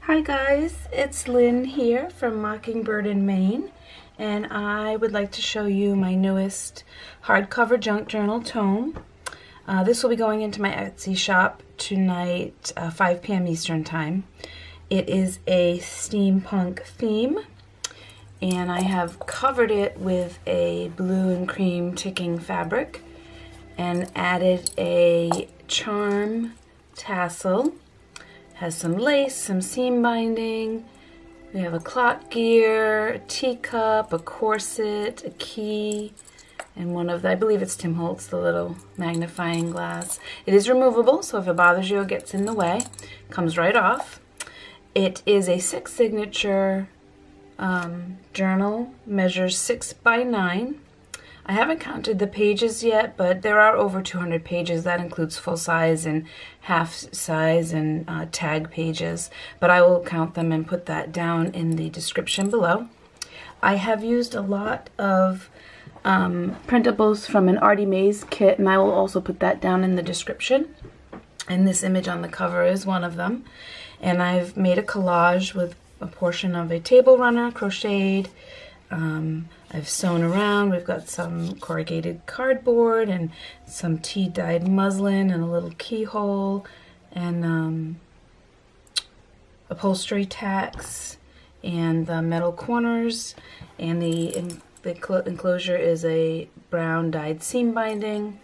Hi guys, it's Lynn here from Mockingbird in Maine, and I would like to show you my newest hardcover junk journal tome. This will be going into my Etsy shop tonight, 5 p.m. Eastern Time. It is a steampunk theme, and I have covered it with a blue and cream ticking fabric and added a charm tassel. Has some lace, some seam binding. We have a clock gear, a teacup, a corset, a key, and one of the, I believe it's Tim Holtz, the little magnifying glass. It is removable, so if it bothers you or gets in the way, it comes right off. It is a 6 signature journal, measures 6 by 9. I haven't counted the pages yet, but there are over 200 pages. That includes full size and half size and tag pages, but I will count them and put that down in the description below. I have used a lot of printables from an ARTYmaze kit, and I will also put that down in the description. And this image on the cover is one of them. And I've made a collage with a portion of a table runner crocheted. I've sewn around. We've got some corrugated cardboard and some tea-dyed muslin and a little keyhole and upholstery tacks and the metal corners, and the enclosure is a brown dyed seam binding,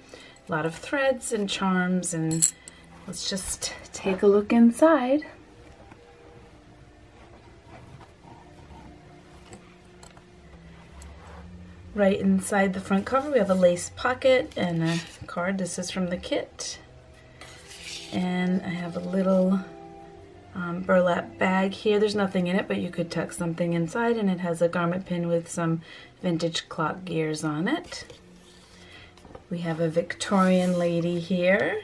a lot of threads and charms, and let's just take a look inside. Right inside the front cover we have a lace pocket and a card. This is from the kit. And I have a little burlap bag here. There's nothing in it, but you could tuck something inside, and it has a garment pin with some vintage clock gears on it. We have a Victorian lady here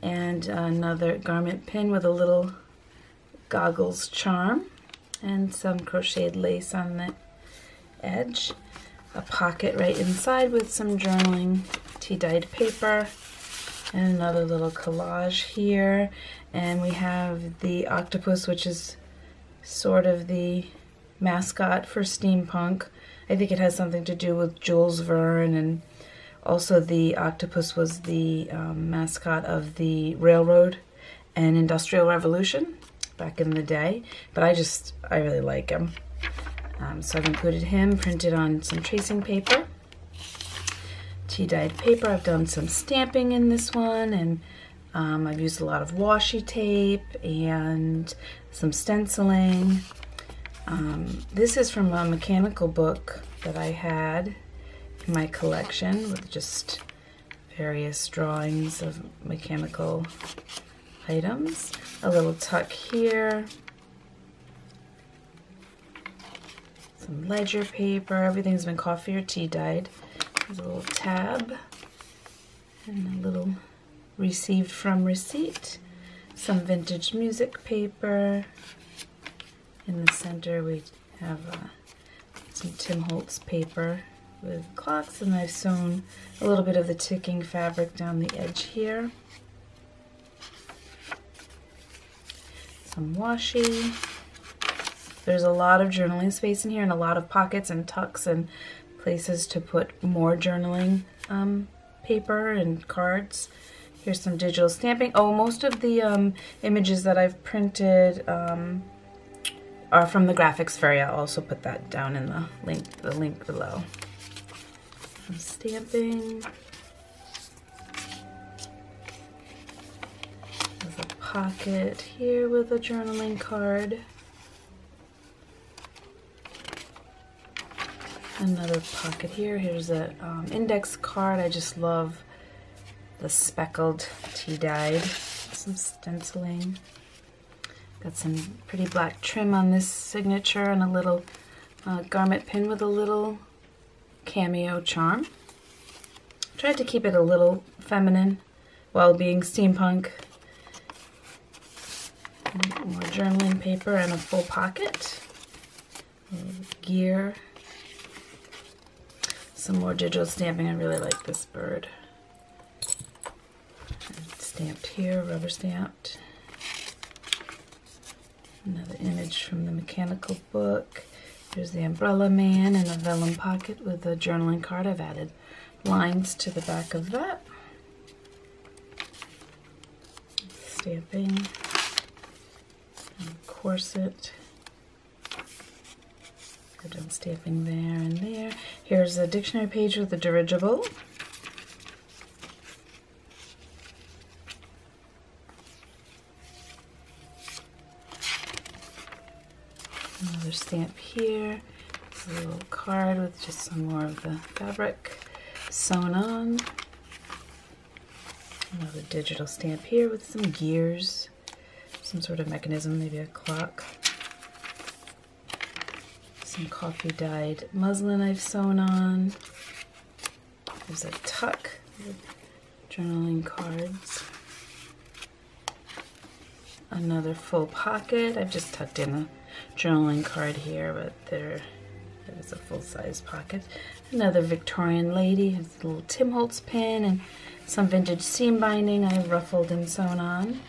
and another garment pin with a little goggles charm and some crocheted lace on the edge. A pocket right inside with some journaling tea-dyed paper, and another little collage here. And we have the octopus, which is sort of the mascot for steampunk. I think it has something to do with Jules Verne, and also the octopus was the mascot of the railroad and Industrial Revolution back in the day. But I really like him. So I've included him printed on some tracing paper, tea-dyed paper. I've done some stamping in this one, and I've used a lot of washi tape and some stenciling. This is from a mechanical book that I had in my collection with just various drawings of mechanical items. A little tuck here. Some ledger paper. Everything's been coffee or tea dyed. There's a little tab and a little received from receipt. Some vintage music paper. In the center we have some Tim Holtz paper with clocks, and I've sewn a little bit of the ticking fabric down the edge here. Some washi. There's a lot of journaling space in here and a lot of pockets and tucks and places to put more journaling paper and cards. Here's some digital stamping. Oh, most of the images that I've printed are from the graphics fair. I'll also put that down in the link below. Some stamping. There's a pocket here with a journaling card. Another pocket here. Here's an index card. I just love the speckled tea-dyed. Some stenciling. Got some pretty black trim on this signature and a little garment pin with a little cameo charm. Tried to keep it a little feminine while being steampunk. More journaling paper and a full pocket. Gear. Some more digital stamping. I really like this bird. Stamped here, rubber stamped. Another image from the mechanical book. There's the umbrella man and a vellum pocket with a journaling card. I've added lines to the back of that. Stamping. And corset. I've done stamping there and there. Here's a dictionary page with a dirigible. Another stamp here. It's a little card with just some more of the fabric sewn on. Another digital stamp here with some gears, some sort of mechanism, maybe a clock. Some coffee dyed muslin I've sewn on. There's a tuck with journaling cards. Another full pocket. I've just tucked in a journaling card here, but there is a full-size pocket. Another Victorian lady has a little Tim Holtz pin and some vintage seam binding I've ruffled and sewn on.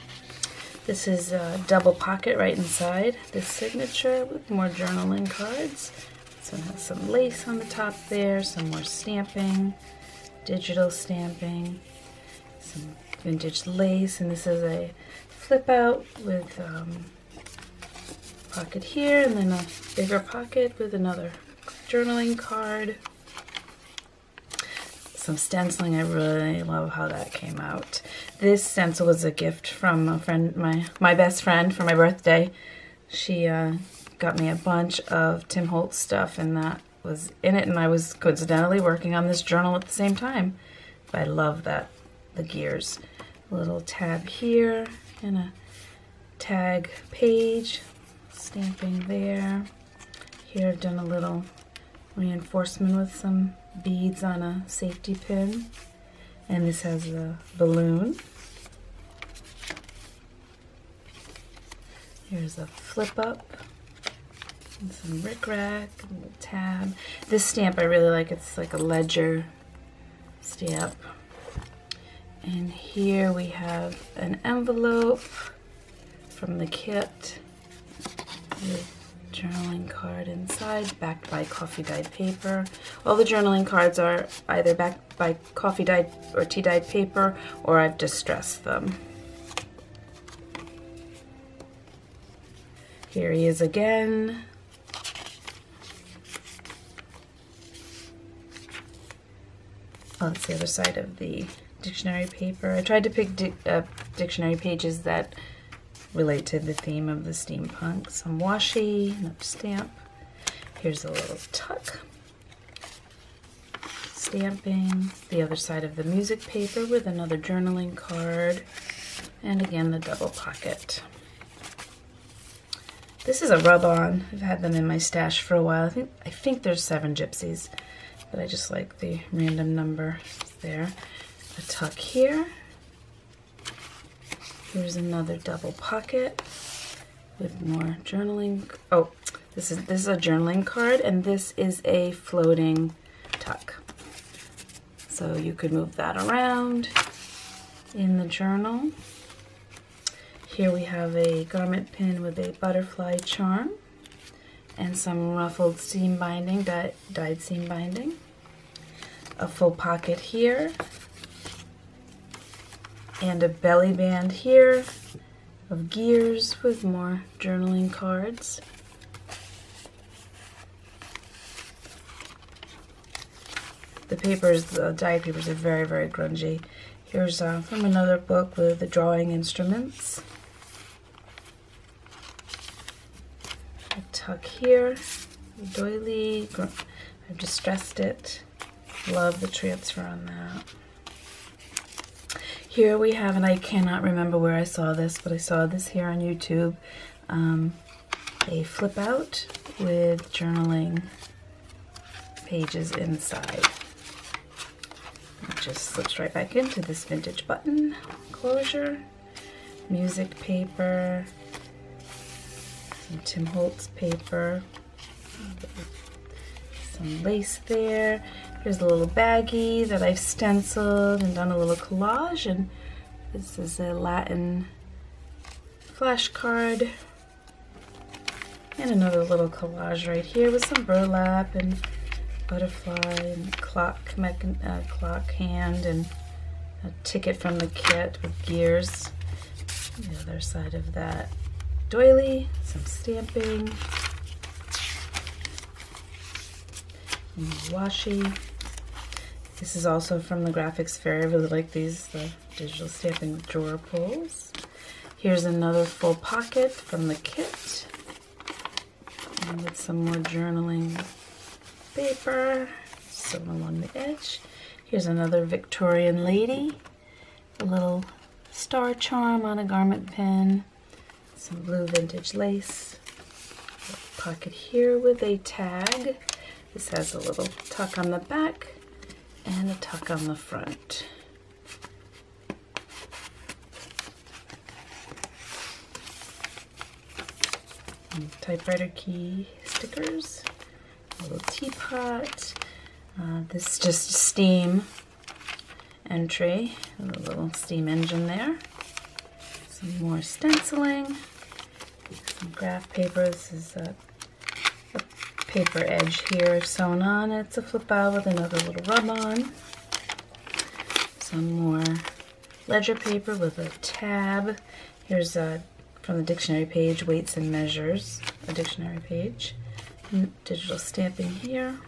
This is a double pocket right inside this signature with more journaling cards. So it has some lace on the top there, some more stamping, digital stamping, some vintage lace, and this is a flip out with pocket here and then a bigger pocket with another journaling card. Some stenciling. I really love how that came out. This stencil was a gift from a friend, my best friend, for my birthday. She got me a bunch of Tim Holtz stuff, and that was in it, and I was coincidentally working on this journal at the same time. But I love that, the gears. A little tab here and a tag page, stamping there. Here I've done a little reinforcement with some beads on a safety pin, and this has a balloon. Here's a flip up and some rickrack, a little tab. This stamp I really like. It's like a ledger stamp. And here we have an envelope from the kit with journaling card inside, backed by coffee dyed paper. All the journaling cards are either backed by coffee dyed or tea dyed paper, or I've distressed them. Here he is again. Oh, that's the other side of the dictionary paper. I tried to pick dictionary pages that relate to the theme of the steampunk. Some washi, another stamp. Here's a little tuck. Stamping. The other side of the music paper with another journaling card. And again, the double pocket. This is a rub-on. I've had them in my stash for a while. I think there's 7 gypsies, but I just like the random number there. A tuck here. Here's another double pocket with more journaling. Oh, this is a journaling card, and this is a floating tuck. So you could move that around in the journal. Here we have a garment pin with a butterfly charm and some ruffled seam binding, dyed seam binding. A full pocket here. And a belly band here of gears with more journaling cards. The papers, the dyed papers, are very, very grungy. Here's from another book with the drawing instruments. A tuck here, a doily. I've distressed it. Love the transfer on that. Here we have, and I cannot remember where I saw this, but I saw this here on YouTube, a flip out with journaling pages inside. It just slips right back into this vintage button closure. Music paper, some Tim Holtz paper, some lace there. Here's a little baggie that I've stenciled and done a little collage, and this is a Latin flashcard. And another little collage right here with some burlap and butterfly and clock hand and a ticket from the kit with gears. The other side of that doily, some stamping, and washi. This is also from the graphics fair. I really like these, the digital stamping with drawer pulls. Here's another full pocket from the kit, and with some more journaling paper sewn along the edge. Here's another Victorian lady, a little star charm on a garment pin, some blue vintage lace, a pocket here with a tag. This has a little tuck on the back and a tuck on the front. And typewriter key stickers, a little teapot. This is just a steam entry, with a little steam engine there. Some more stenciling, some graph paper. This is a paper edge here sewn on. It's a flip out with another little rub on. Some more ledger paper with a tab. Here's from the dictionary page, weights and measures, a dictionary page. Digital stamping here,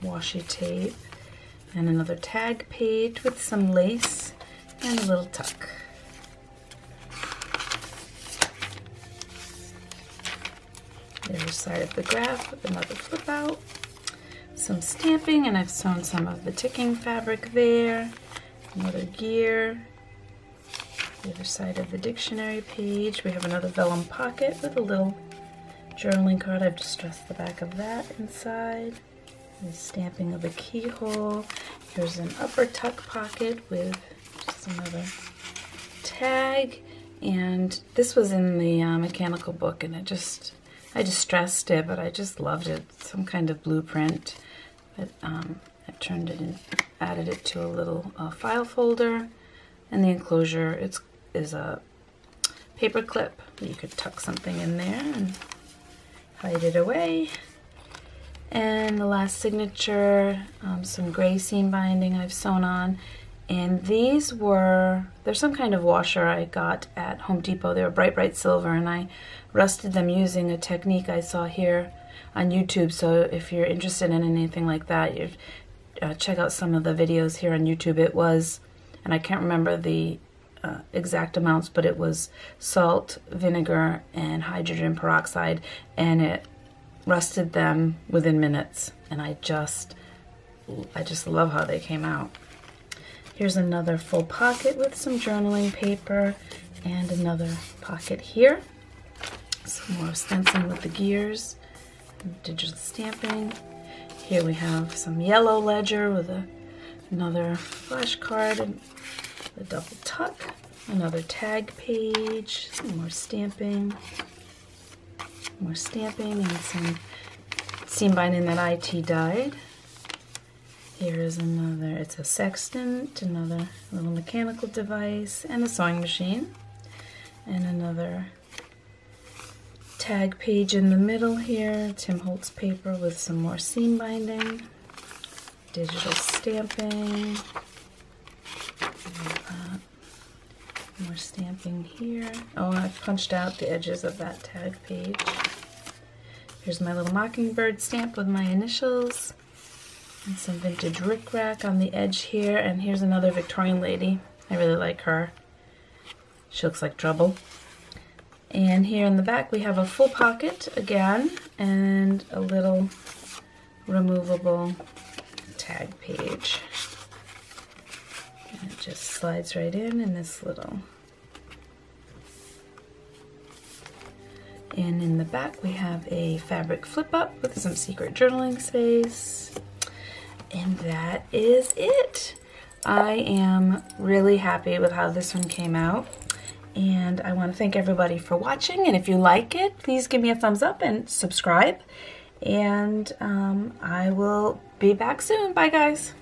washi tape, and another tag page with some lace and a little tuck. The other side of the graph with another flip out, some stamping, and I've sewn some of the ticking fabric there, another gear. The other side of the dictionary page, we have another vellum pocket with a little journaling card. I've distressed the back of that inside. The stamping of a keyhole. Here's an upper tuck pocket with just another tag. And this was in the mechanical book, and I distressed it, but I just loved it. Some kind of blueprint. But I've turned it and added it to a little file folder. And the enclosure is a paper clip. You could tuck something in there and hide it away. And the last signature, some gray seam binding I've sewn on. And these they're some kind of washer I got at Home Depot. They were bright silver, and I rusted them using a technique I saw here on YouTube. So if you're interested in anything like that, you check out some of the videos here on YouTube. It was, and I can't remember the exact amounts, but it was salt, vinegar, and hydrogen peroxide, and it rusted them within minutes, and I just love how they came out. Here's another full pocket with some journaling paper and another pocket here. Some more stenciling with the gears, digital stamping. Here we have some yellow ledger with another flashcard and a double tuck, another tag page, some more stamping, and some seam binding that IT dyed. Here is another, it's a sextant, another little mechanical device, and a sewing machine, and another tag page in the middle here, Tim Holtz paper with some more seam binding, digital stamping, more stamping here. Oh, I punched out the edges of that tag page. Here's my little mockingbird stamp with my initials, and some vintage rickrack on the edge here. And here's another Victorian lady. I really like her. She looks like trouble. And here in the back we have a full pocket again, and a little removable tag page. And it just slides right in this little. And in the back we have a fabric flip up with some secret journaling space. And that is it. I am really happy with how this one came out. And I want to thank everybody for watching. And if you like it, please give me a thumbs up and subscribe. And I will be back soon. Bye, guys.